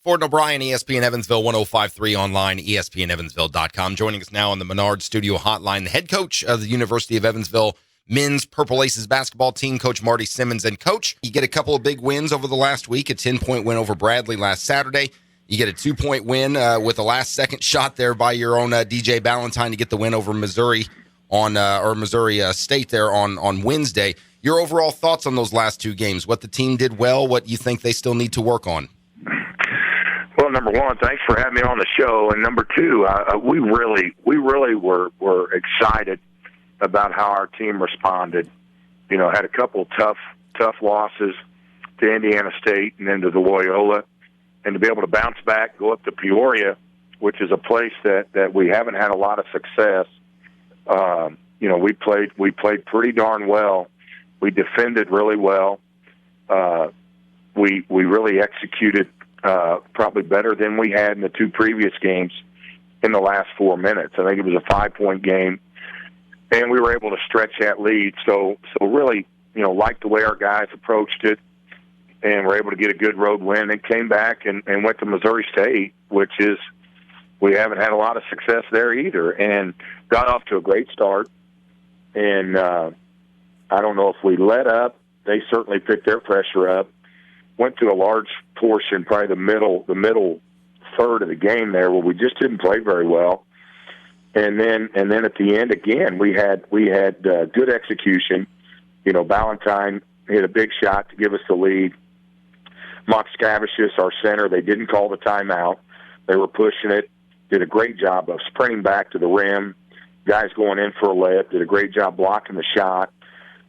Ford and O'Brien, ESPN Evansville 105.3 online, ESPNEvansville.com. Joining us now on the Menard Studio Hotline, the head coach of the University of Evansville men's Purple Aces basketball team, Coach Marty Simmons. And, Coach, you get a couple of big wins over the last week, a 10-point win over Bradley last Saturday. You get a 2-point win with a last-second shot there by your own DJ Ballantyne to get the win over Missouri Missouri State there on Wednesday. Your overall thoughts on those last two games, what the team did well, what you think they still need to work on? Well, number one, thanks for having me on the show. And number two, we really were excited about how our team responded. You know, had a couple tough losses to Indiana State and then to the Loyola, and to be able to bounce back, go up to Peoria, which is a place that we haven't had a lot of success. We played pretty darn well. We defended really well. We really executed probably better than we had in the two previous games in the last 4 minutes. I think it was a 5-point game, and we were able to stretch that lead. So really, liked the way our guys approached it, and were able to get a good road win. And came back and went to Missouri State, which is we haven't had a lot of success there either, and got off to a great start. And I don't know if we let up. They certainly picked their pressure up. Went to a large portion, probably the middle third of the game there, where we just didn't play very well. And then at the end again, we had good execution. Ballantyne hit a big shot to give us the lead. Moxcavicius, our center, they didn't call the timeout. They were pushing it. Did a great job of sprinting back to the rim. Guys going in for a layup. Did a great job blocking the shot.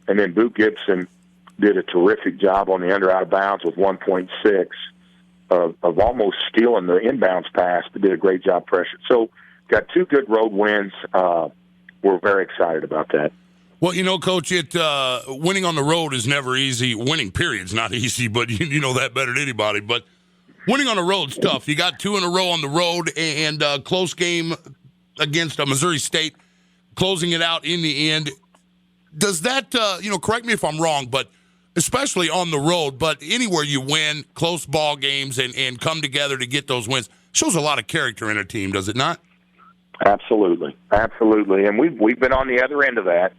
And then Boot Gibson did a terrific job on the under out of bounds with 1.6 of almost stealing the inbounds pass, but did a great job pressure. So got two good road wins. We're very excited about that. Well, Coach, winning on the road is never easy. Winning, period's not easy, but you know that better than anybody. But winning on the road's tough. You got two in a row on the road, and close game against Missouri State, closing it out in the end. Does that, correct me if I'm wrong, but especially on the road, but anywhere you win, close ball games and come together to get those wins, shows a lot of character in a team, does it not? Absolutely. And we've been on the other end of that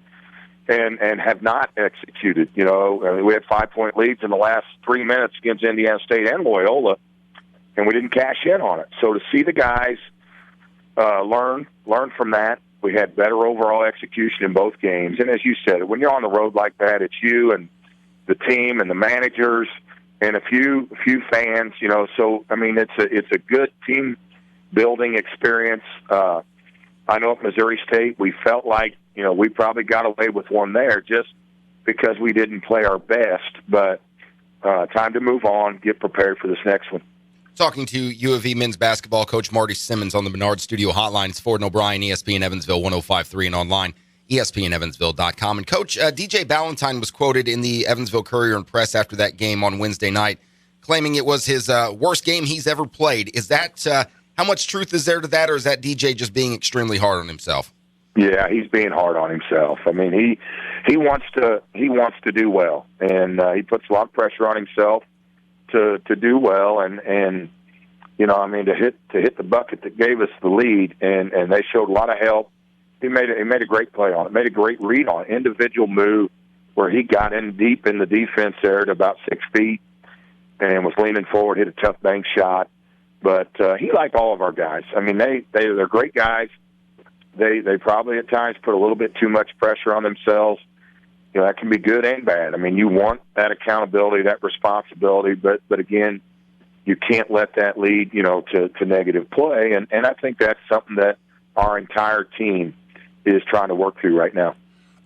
and have not executed. We had 5-point leads in the last 3 minutes against Indiana State and Loyola, and we didn't cash in on it. So to see the guys learn from that, we had better overall execution in both games. And as you said, when you're on the road like that, it's you and the team and the managers and a few fans, So it's a good team building experience. I know at Missouri State we felt like we probably got away with one there just because we didn't play our best. But time to move on, get prepared for this next one. Talking to U of E men's basketball coach Marty Simmons on the Menard Studio Hotline. It's Ford and O'Brien, ESPN Evansville 105.3 and online, ESPNEvansville.com. And, Coach, DJ Ballantyne was quoted in the Evansville Courier and Press after that game on Wednesday night, claiming it was his worst game he's ever played. Is that how much truth is there to that, or is that DJ just being extremely hard on himself? Yeah, he's being hard on himself. I mean, he wants to do well, and he puts a lot of pressure on himself to do well, and to hit the bucket that gave us the lead, and they showed a lot of help. He made a great play on it, made a great read on it, individual move where he got in deep in the defense there at about 6 feet and was leaning forward, hit a tough bank shot. But he liked all of our guys. I mean, they're great guys. They probably at times put a little bit too much pressure on themselves. That can be good and bad. I mean, you want that accountability, that responsibility, but again, you can't let that lead, to negative play. And I think that's something that our entire team is trying to work through right now.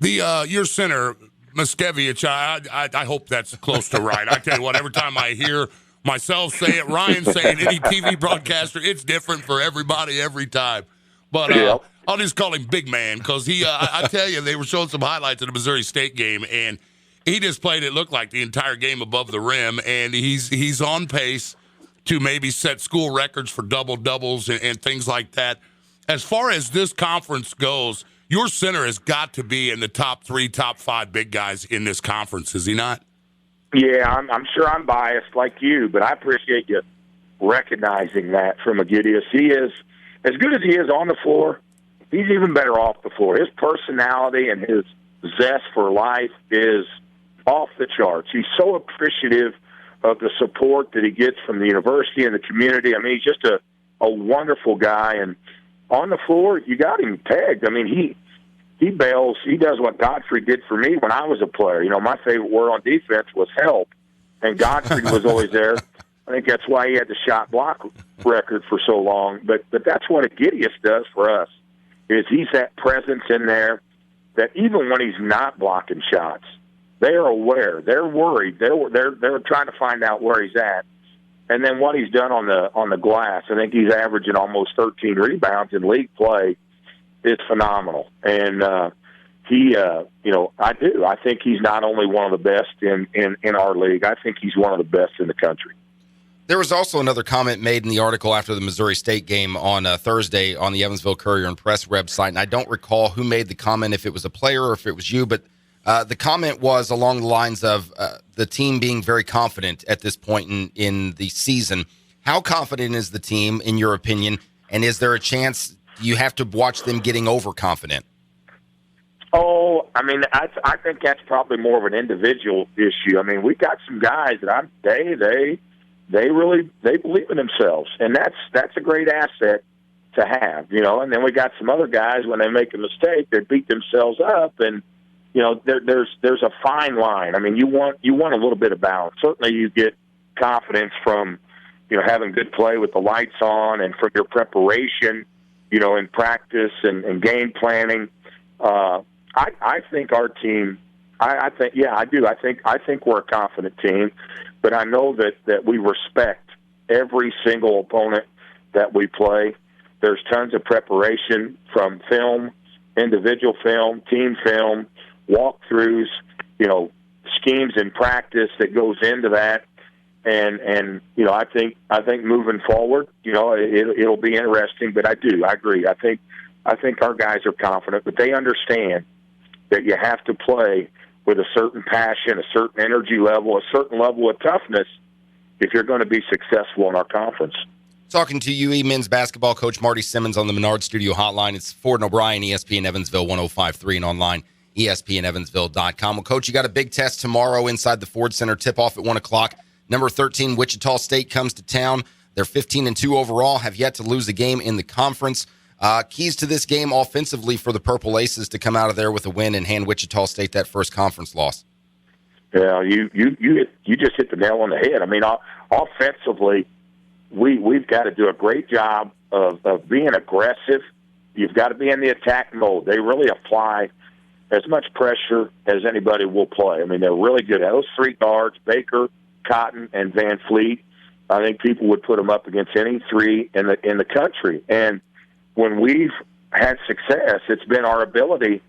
Your center, Moskevich, I hope that's close to right. I tell you what, every time I hear myself say it, Ryan say it, any TV broadcaster, it's different for everybody every time. But I'll just call him Big Man because I tell you, they were showing some highlights of the Missouri State game, and he just played, it looked like, the entire game above the rim, and he's on pace to maybe set school records for double-doubles and things like that. As far as this conference goes, your center has got to be in the top 3, top 5 big guys in this conference, is he not? Yeah, I'm sure I'm biased like you, but I appreciate you recognizing that from Agidius. He is, as good as he is on the floor, he's even better off the floor. His personality and his zest for life is off the charts. He's so appreciative of the support that he gets from the university and the community. I mean, he's just a wonderful guy. And on the floor, you got him pegged. I mean, he bails. He does what Godfrey did for me when I was a player. You know, my favorite word on defense was help, and Godfrey was always there. I think that's why he had the shot block record for so long. But that's what Agidius does for us, is he's that presence in there that even when he's not blocking shots, they are aware. They're worried. They're trying to find out where he's at. And then what he's done on the glass, I think he's averaging almost 13 rebounds in league play, is phenomenal. And I think he's not only one of the best in our league. I think he's one of the best in the country. There was also another comment made in the article after the Missouri State game on Thursday on the Evansville Courier and Press website, and I don't recall who made the comment, if it was a player or if it was you, but the comment was along the lines of the team being very confident at this point in the season. How confident is the team, in your opinion, and is there a chance you have to watch them getting overconfident? Oh, I mean, I think that's probably more of an individual issue. I mean, we got some guys that they believe in themselves, and that's a great asset to have, you know. And then we got some other guys, when they make a mistake, they beat themselves up, and you know, there's a fine line. I mean, you want a little bit of balance. Certainly, you get confidence from, you know, having good play with the lights on, and from your preparation, you know, in practice and game planning. I think our team. I think we're a confident team, but I know that we respect every single opponent that we play. There's tons of preparation from film, individual film, team film, walkthroughs, you know, schemes in practice that goes into that. And you know, I think moving forward, you know, it'll be interesting. But I agree. I think our guys are confident, but they understand that you have to play with a certain passion, a certain energy level, a certain level of toughness if you're going to be successful in our conference. Talking to UE men's basketball coach Marty Simmons on the Menard Studio Hotline. It's Ford and O'Brien, ESPN Evansville 105.3, and online, ESPNEvansville.com. Well, Coach, you got a big test tomorrow inside the Ford Center. Tip-off at 1 o'clock. Number 13, Wichita State comes to town. They're 15-2 overall, have yet to lose a game in the conference. Keys to this game offensively for the Purple Aces to come out of there with a win and hand Wichita State that first conference loss. Yeah, you just hit the nail on the head. I mean, offensively, we've got to do a great job of being aggressive. You've got to be in the attack mode. They really apply as much pressure as anybody will play. I mean, they're really good at those three guards, Baker, Cotton, and Van Fleet. I think people would put them up against any three in the country. And when we've had success, it's been our ability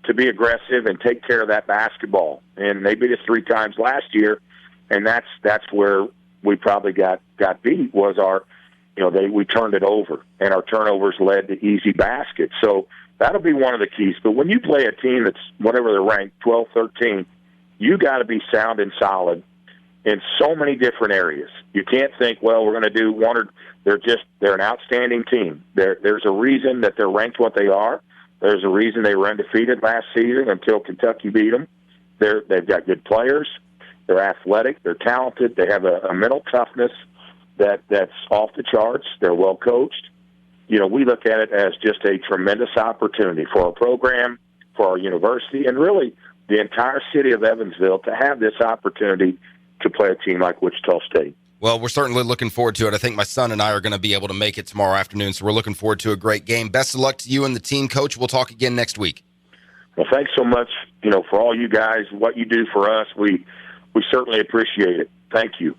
to be aggressive and take care of that basketball. And they beat us 3 times last year, and that's where we probably got beat, was we turned it over, and our turnovers led to easy baskets. So that'll be one of the keys. But when you play a team that's whatever they're ranked, 12, 13, you got to be sound and solid in so many different areas. You can't think, well, we're going to do one or they're an outstanding team. There's a reason that they're ranked what they are. There's a reason they were undefeated last season until Kentucky beat them. They've got good players. They're athletic. They're talented. They have a mental toughness that's off the charts. They're well coached. You know, we look at it as just a tremendous opportunity for our program, for our university, and really the entire city of Evansville to have this opportunity to play a team like Wichita State. Well, we're certainly looking forward to it. I think my son and I are going to be able to make it tomorrow afternoon, so we're looking forward to a great game. Best of luck to you and the team, Coach. We'll talk again next week. Well, thanks so much, for all you guys, what you do for us. We certainly appreciate it. Thank you.